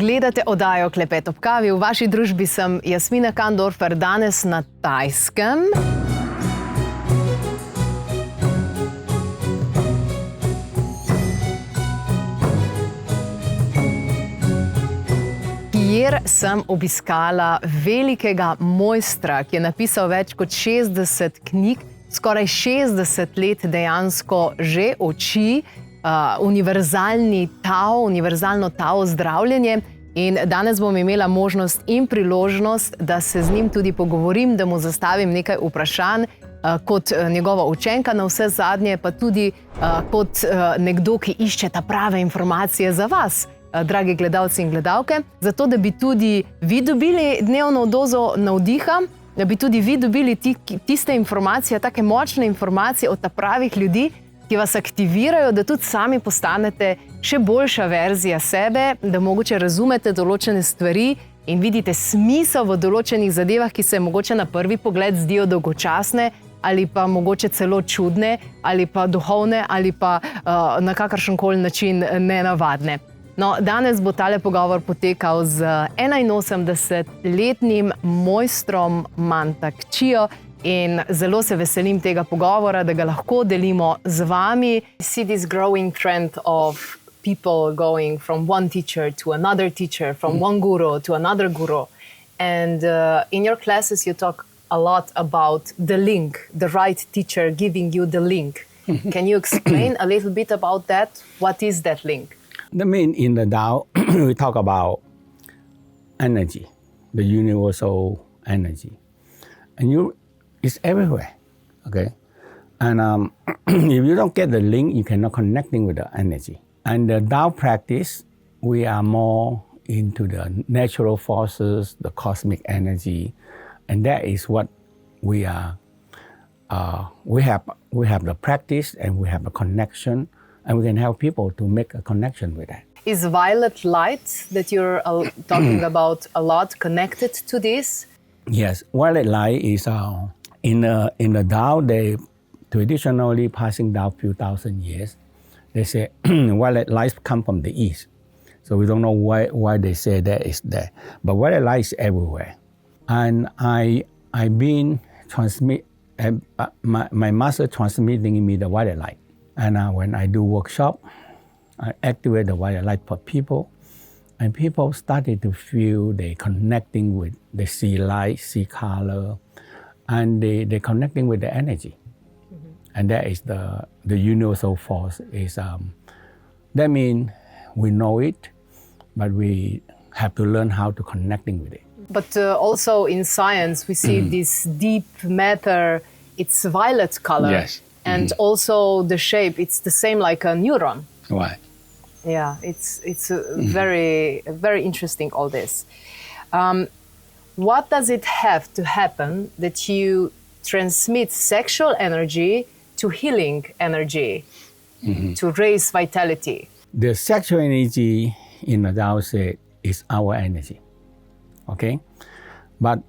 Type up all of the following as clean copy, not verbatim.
Gledate oddajo Klepet ob kavi. V vaši družbi sem Jasmina Kandorfer, danes na Tajskem. Kjer sem obiskala velikega mojstra, ki je napisal več kot 60 knjig, skoraj 60 let dejansko že uči univerzalno Tao zdravljenje. In danes bom imela možnost in priložnost, da se z njim tudi pogovorim, da mu zastavim nekaj vprašanj kot njegova učenka, na vse zadnje pa tudi kot nekdo, ki išče ta prave informacije za vas, dragi gledalci in gledalke, zato da bi tudi vi dobili dnevno dozo navdiha, da bi tudi vi dobili tiste informacije, take močne informacije od pravih ljudi, ki vas aktivirajo, da tudi sami postanete še boljša verzija sebe, da mogoče razumete določene stvari in vidite smisel v določenih zadevah, ki se mogoče na prvi pogled zdijo dolgočasne ali pa mogoče celo čudne ali pa duhovne ali pa na kakršenkoli način nenavadne. No, danes bo tale pogovor potekal z 81-letnim mojstrom Mantak Chio in zelo se veselim tega pogovora, da ga lahko delimo z vami. I see this growing trend of people going from one teacher to another teacher, from one guru to another guru. And in your classes you talk a lot about the link, the right teacher giving you the link. Can you explain a little bit about that? What is that link? I mean, in the Tao, we talk about energy, the universal energy. And it's everywhere, okay? And if you don't get the link, you cannot connecting with the energy. And the Tao practice, we are more into the natural forces, the cosmic energy, and that is what we are. We have the practice and we have a connection, and we can help people to make a connection with that. Is violet light that you're talking about a lot connected to this? Yes, violet light is in the Tao. They traditionally passing down few thousand years. They say violet light come from the east, so we don't know why they say that is there. But violet light is everywhere, and I've been my master transmitting me the violet light. And when I do workshop, I activate the violet light for people, and people started to feel they connecting with, they see light, see color, and they connecting with the energy. Mm-hmm. And that is the universal force. Is that means we know it, but we have to learn how to connecting with it. But also in science, we see this deep matter, it's violet color. Yes. And also the shape, it's the same like a neuron. Right. Yeah, it's very, very interesting, all this. What does it have to happen that you transmit sexual energy to healing energy, to raise vitality? The sexual energy in the Tao say is our energy, okay? But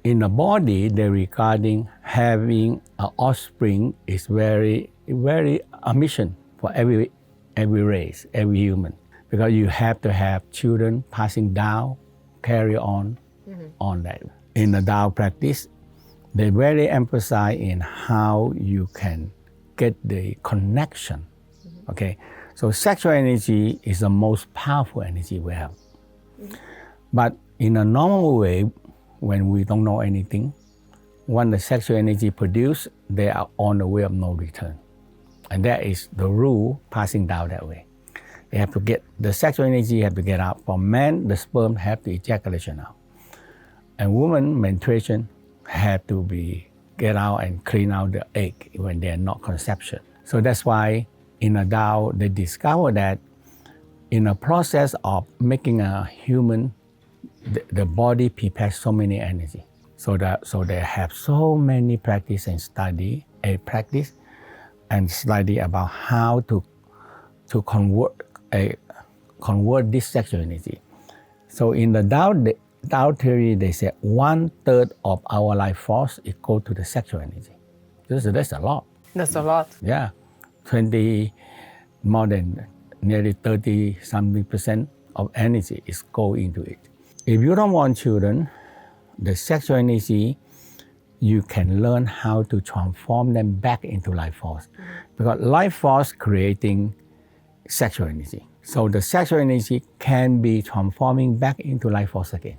in the body, they're regarding having an offspring is very, very a mission for every race, every human, because you have to have children passing down, carry on that. In the Tao practice, they very emphasize in how you can get the connection. Okay, so sexual energy is the most powerful energy we have. But in a normal way, when we don't know anything, when the sexual energy produced, they are on the way of no return. And that is the rule passing down that way. They have to get, the sexual energy have to get out. For men, the sperm have to ejaculation out. And women, menstruation have to be get out and clean out the egg when they are not conception. So that's why in a Tao, they discover that in a process of making a human, the body prepares so many energy. So they have so many practice and study, practice and study about how to convert this sexual energy. So in the Tao theory, they say 1/3 of our life force is go to the sexual energy. That's a lot. That's a lot. Yeah, more than nearly 30-something% of energy is go into it. If you don't want children, the sexual energy, you can learn how to transform them back into life force. Because life force creating sexual energy. So the sexual energy can be transforming back into life force again.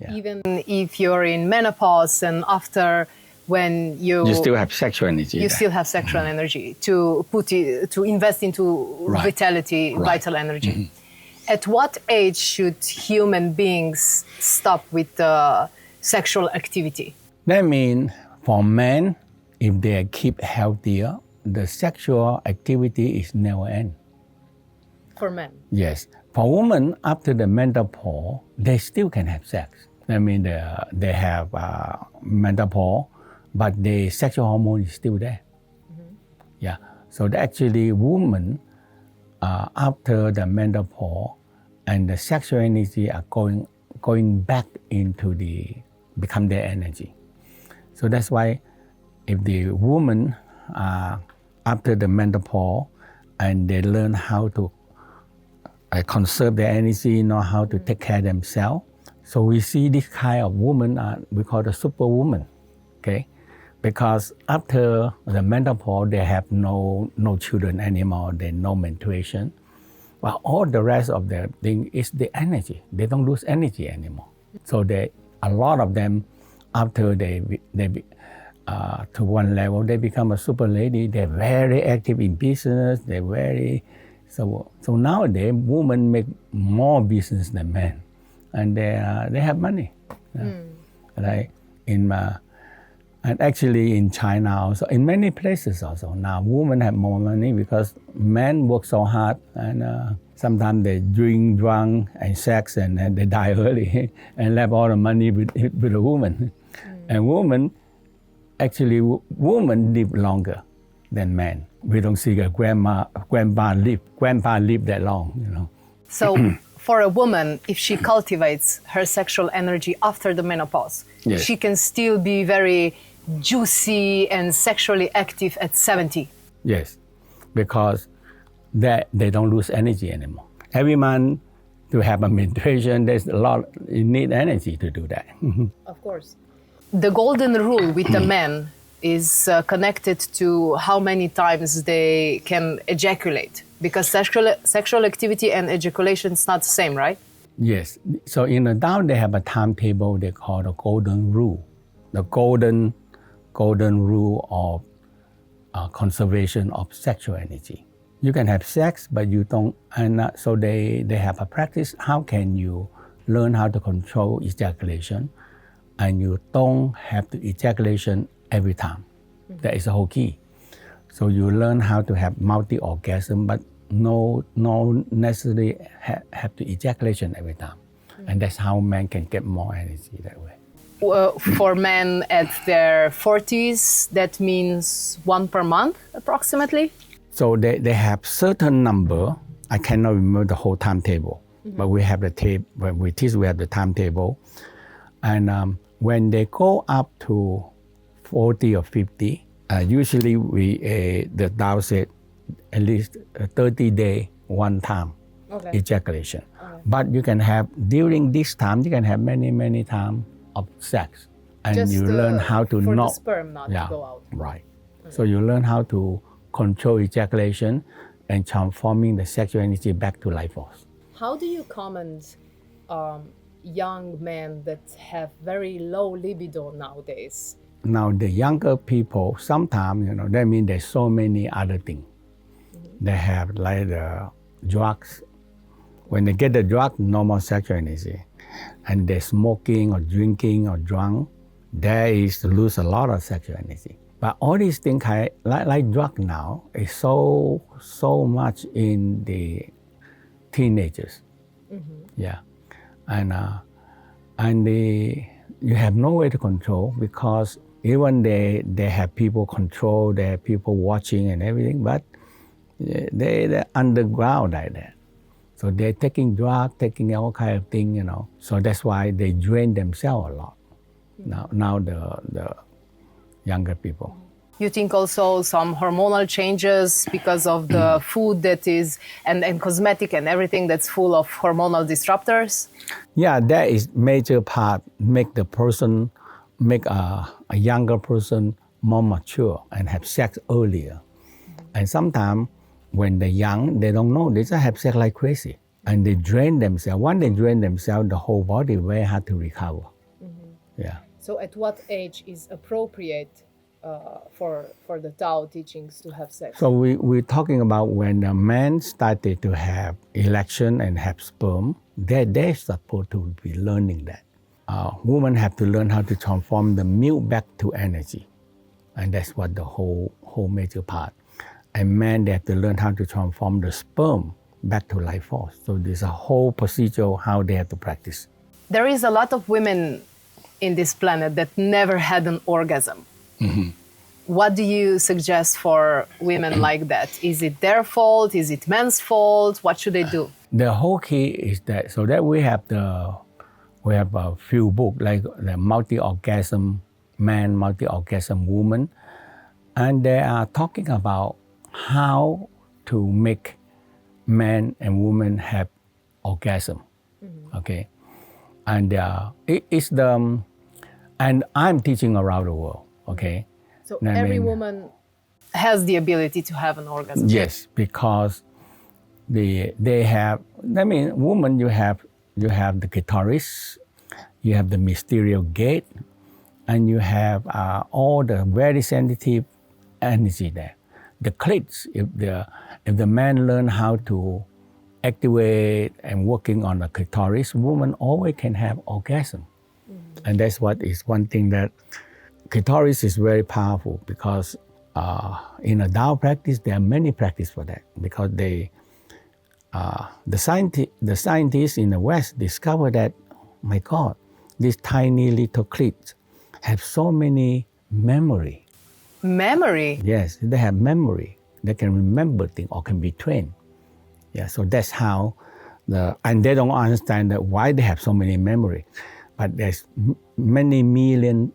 Yeah. Even if you're in menopause and after, when you still have sexual energy. You still have sexual energy to invest into vitality, vital energy. At what age should human beings stop with sexual activity? That means for men, if they keep healthier, the sexual activity is never end. For men? Yes. For women, after the menopause, they still can have sex. That means they have menopause, but the sexual hormone is still there. Yeah. So actually, women, after the menopause, and the sexual energy are going back into become their energy. So that's why if the woman after the menopause and they learn how to conserve their energy, know how to take care of themselves. So we see this kind of woman, we call the superwoman, okay? Because after the menopause, they have no children anymore, they no menstruation. But all the rest of their thing is the energy. They don't lose energy anymore. So a lot of them, after they to one level, they become a super lady. They're very active in business. They're very so nowadays women make more business than men, and they have money. Like and actually in China also, in many places also now women have more money because men work so hard and sometimes they drunk and sex and they die early and left all the money with a woman. And women live longer than men. We don't see a grandpa live that long, you know. So for a woman, if she cultivates her sexual energy after the menopause, yes, she can still be very juicy and sexually active at 70. Yes, because they don't lose energy anymore. Every month to have a menstruation, there's a lot, you need energy to do that. Of course. The golden rule with the men is connected to how many times they can ejaculate, because sexual activity and ejaculation is not the same, right? Yes. So in the Tao, they have a timetable they call the golden rule. The golden rule of conservation of sexual energy. You can have sex, but you don't, and so they have a practice. How can you learn how to control ejaculation, and you don't have to ejaculation every time? That is the whole key. So you learn how to have multi-orgasm, but no necessarily have to ejaculation every time. And that's how men can get more energy that way. For men at their 40s, that means 1 per month, approximately? So they have certain number. I cannot remember the whole timetable, but we have the tape. When we teach, we have the timetable. And when they go up to 40 or 50, usually the Tao said at least 30 days, 1 time ejaculation. Okay. But you can have, during this time, you can have many times of sex. And just you learn how to for not... the sperm not to go out. Right. So you learn how to control ejaculation and transforming the sexual energy back to life force. How do you comment young men that have very low libido nowadays? Now the younger people, sometimes, that means there's so many other things. They have like the drugs. When they get the drug, no more sexual energy. And they're smoking or drinking or drunk, there is lose a lot of sexual energy. But all these things, like drug now, is so much in the teenagers. Yeah, and you have no way to control, because even they have people control, they have people watching and everything, but they're underground like that. So they're taking drugs, taking all kind of things, So that's why they drain themselves a lot. Now the younger people. You think also some hormonal changes because of the food that is, and cosmetic and everything that's full of hormonal disruptors? Yeah, that is major part, make a younger person more mature and have sex earlier. And sometimes when they're young, they don't know, they just have sex like crazy. And they drain themselves. Once they drain themselves, the whole body very hard to recover. Yeah. So at what age is appropriate for the Tao teachings to have sex? So we're talking about when a man started to have erection and have sperm, they're supposed to be learning that. Women have to learn how to transform the milk back to energy. And that's what the whole major part. And men, they have to learn how to transform the sperm back to life force. So there's a whole procedure how they have to practice. There is a lot of women in this planet that never had an orgasm. Mm-hmm. What do you suggest for women like that? Is it their fault? Is it men's fault? What should they do? The whole key is that, so that we have a few books like the multi-orgasm man, multi-orgasm woman, and they are talking about how to make men and women have orgasm. Mm-hmm. Okay, and and I'm teaching around the world. Okay, so every woman has the ability to have an orgasm. Yes, because they have. I mean, woman, you have the clitoris, you have the mysterious gate, and you have all the very sensitive energy there. The clits, if the man learn how to activate and working on the clitoris, woman always can have orgasm. Mm-hmm. And that's what is one thing that clitoris is very powerful, because in a Tao practice, there are many practices for that, because the scientists in the West discovered that, my God, these tiny little clits have so many memory. Memory? Yes, they have memory. They can remember things or can be trained. Yeah, so that's how and they don't understand that why they have so many memory, but there's many million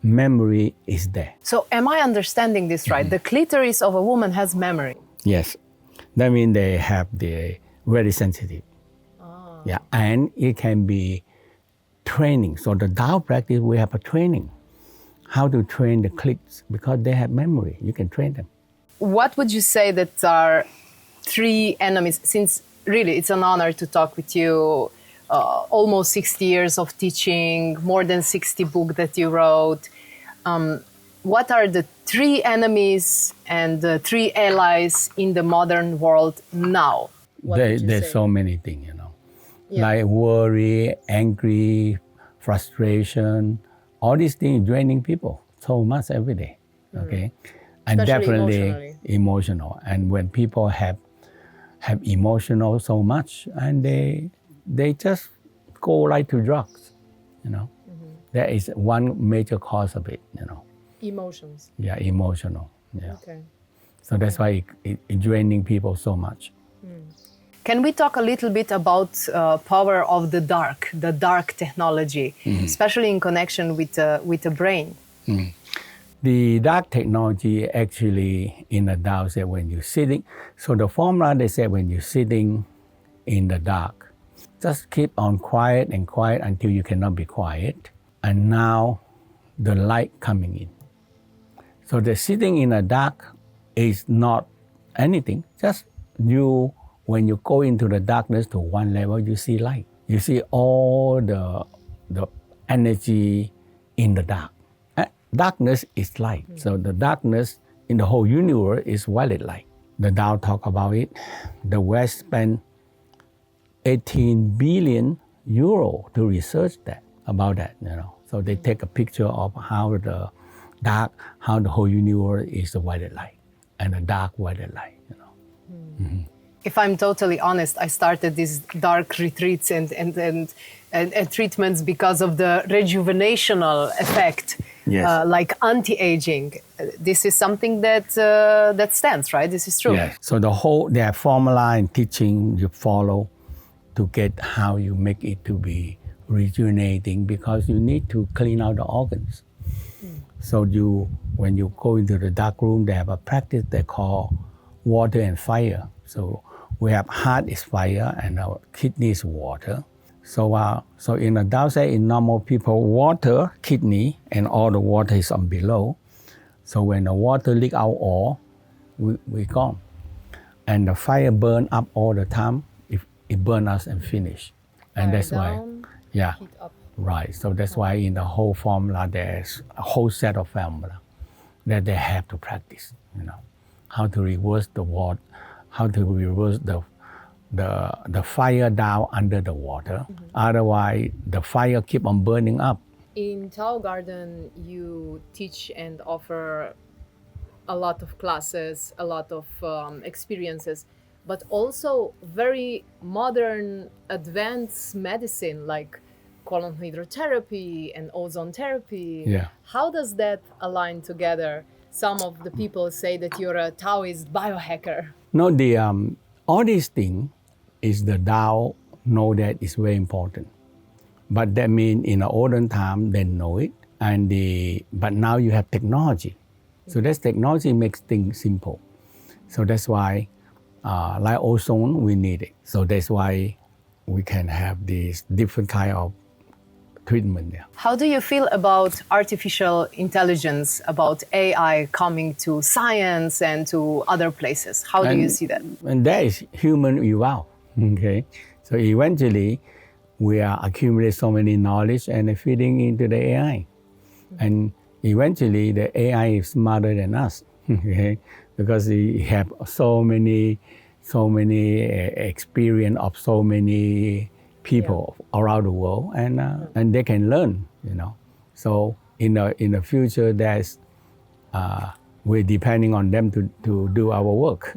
memory is there. So am I understanding this right? Mm-hmm. The clitoris of a woman has memory? Yes, that means they have the very sensitive. Oh. Yeah, and it can be training. So the Tao practice, we have a training. How to train the clits, because they have memory. You can train them. What would you say that are 3 enemies? Since really it's an honor to talk with you, almost 60 years of teaching, more than 60 books that you wrote. What are the 3 enemies and the 3 allies in the modern world now? There's so many things, like worry, angry, frustration. All these things draining people so much every day, okay? And especially definitely emotional. And when people have emotional so much, and they just go like to drugs, Mm-hmm. That is one major cause of it, Emotions. Yeah, emotional, yeah. Okay. So that's why it draining people so much. Can we talk a little bit about power of the dark technology, mm-hmm. especially in connection with the brain? Mm-hmm. The dark technology actually in the Tao said when you're sitting, so the formula they said when you're sitting in the dark, just keep on quiet and quiet until you cannot be quiet, and now the light coming in. So the sitting in the dark is not anything, just when you go into the darkness to one level, you see light. You see all the energy in the dark. Darkness is light. Mm-hmm. So the darkness in the whole universe is violet light. The Tao talk about it. The West spent 18 billion euro to research about that. So they take a picture of how the whole universe is the violet light and the dark violet light. Mm-hmm. If I'm totally honest, I started these dark retreats and treatments because of the rejuvenational effect, yes. Like anti-aging. This is something that stands, right? This is true. Yes. So their formula and teaching you follow to get how you make it to be rejuvenating, because you need to clean out the organs. So when you go into the dark room, they have a practice they call water and fire. So we have heart is fire and our kidney is water. So in the Tao say in normal people, water, kidney, and all the water is on below. So when the water leak out all, we gone. And the fire burn up all the time. It burn us and finish. And Fire that's down, why, yeah, heat up. right. So that's why in the whole formula, there's a whole set of formula that they have to practice, how to reverse the water, how to reverse the fire down under the water. Mm-hmm. Otherwise, the fire keep on burning up. In Tao Garden, you teach and offer a lot of classes, a lot of experiences, but also very modern, advanced medicine like colon hydrotherapy and ozone therapy. Yeah. How does that align together? Some of the people say that you're a Taoist biohacker. No, all these things is the Tao know that is very important. But that means in the olden time, they know it. But now you have technology. So that technology makes things simple. So that's why, like ozone, we need it. So that's why we can have these different kind of treatment there. How do you feel about artificial intelligence, about AI coming to science and to other places? How do you see that? And that is human evolve, okay? So eventually, we are accumulating so many knowledge and feeding into the AI. And eventually, the AI is smarter than us, okay? Because we have so many experience of so many people around the world, and they can learn, So in the future, we're depending on them to do our work,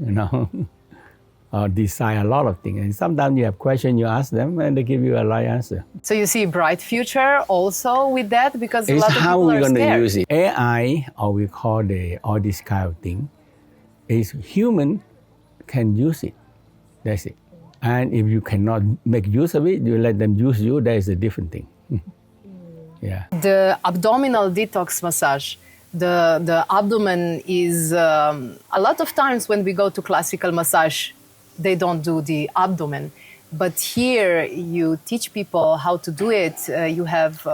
decide a lot of things. And sometimes you have questions, you ask them, and they give you a right answer. So you see a bright future also with that, because a lot of It's how people we're are going to scared. use it. AI, or we call all this kind of thing, is human can use it. That's it. And if you cannot make use of it, you let them use you, that is a different thing. Yeah. The abdominal detox massage, the abdomen is, a lot of times when we go to classical massage, they don't do the abdomen. But here you teach people how to do it. You have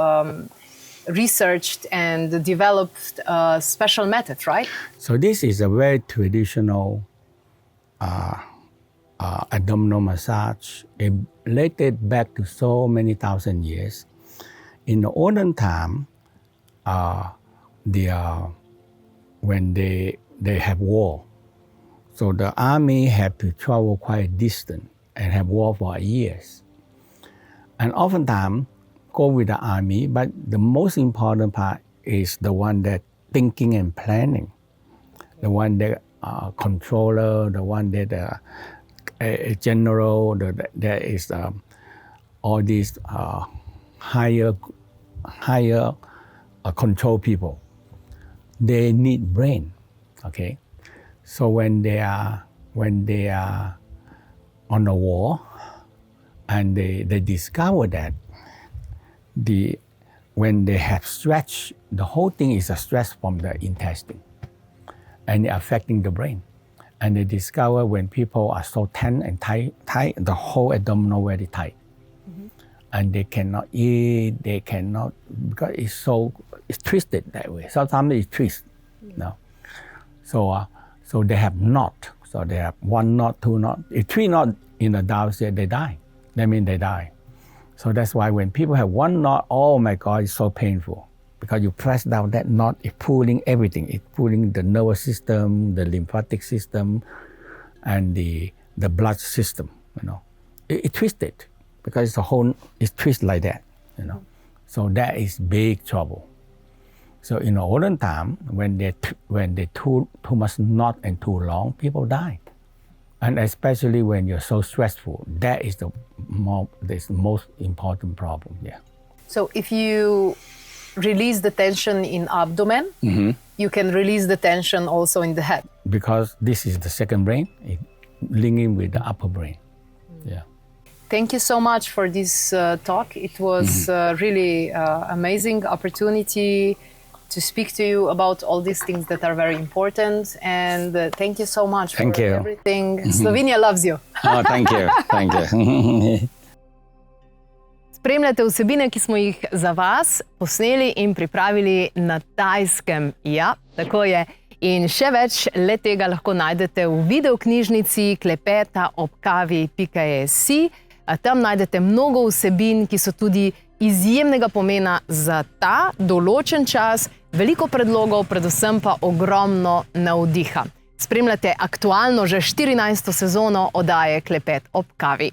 researched and developed a special method, right? So this is a very traditional abdominal massage. It related back to so many thousand years. In the olden time, when they have war, so the army had to travel quite distant and have war for years. And oftentimes go with the army, but the most important part is the one that thinking and planning, the one that controller, the one that a general, there is all these higher control people. They need brain, okay? So when they are on the war, and they discover that when they have stretch, the whole thing is a stress from the intestine, and affecting the brain. And they discover when people are so tense and tight, the whole abdominal very tight. Mm-hmm. And they cannot eat, because it's twisted that way. Sometimes it's twisted, So they have knot. So they have 1 knot, 2 knot. If 3 knot in the Tao, they die. That means they die. So that's why when people have 1 knot, oh my God, it's so painful. Because you press down that knot, it's pulling everything. It's pulling the nervous system, the lymphatic system, and the blood system, It twisted because it's twisted like that, So that is big trouble. So in the olden time, when they too much knot and too long, people die. And especially when you're so stressful, that is the most important problem, yeah. So if you release the tension in abdomen, mm-hmm. you can release the tension also in the head. Because this is the second brain, linking with the upper brain. Yeah. Thank you so much for this talk. It was really amazing opportunity to speak to you about all these things that are very important. And thank you so much Thank for you. everything. Slovenia loves you. Oh, thank you. Thank you. Spremljate vsebine, ki smo jih za vas posneli in pripravili na Tajskem. Ja, tako je. In še več le tega lahko najdete v videoknjižnici Klepeta ob kavi.js. Tam najdete mnogo vsebin, ki so tudi izjemnega pomena za ta določen čas, veliko predlogov, predvsem pa ogromno navdiha. Spremljate aktualno že 14. sezono oddaje Klepet ob kavi.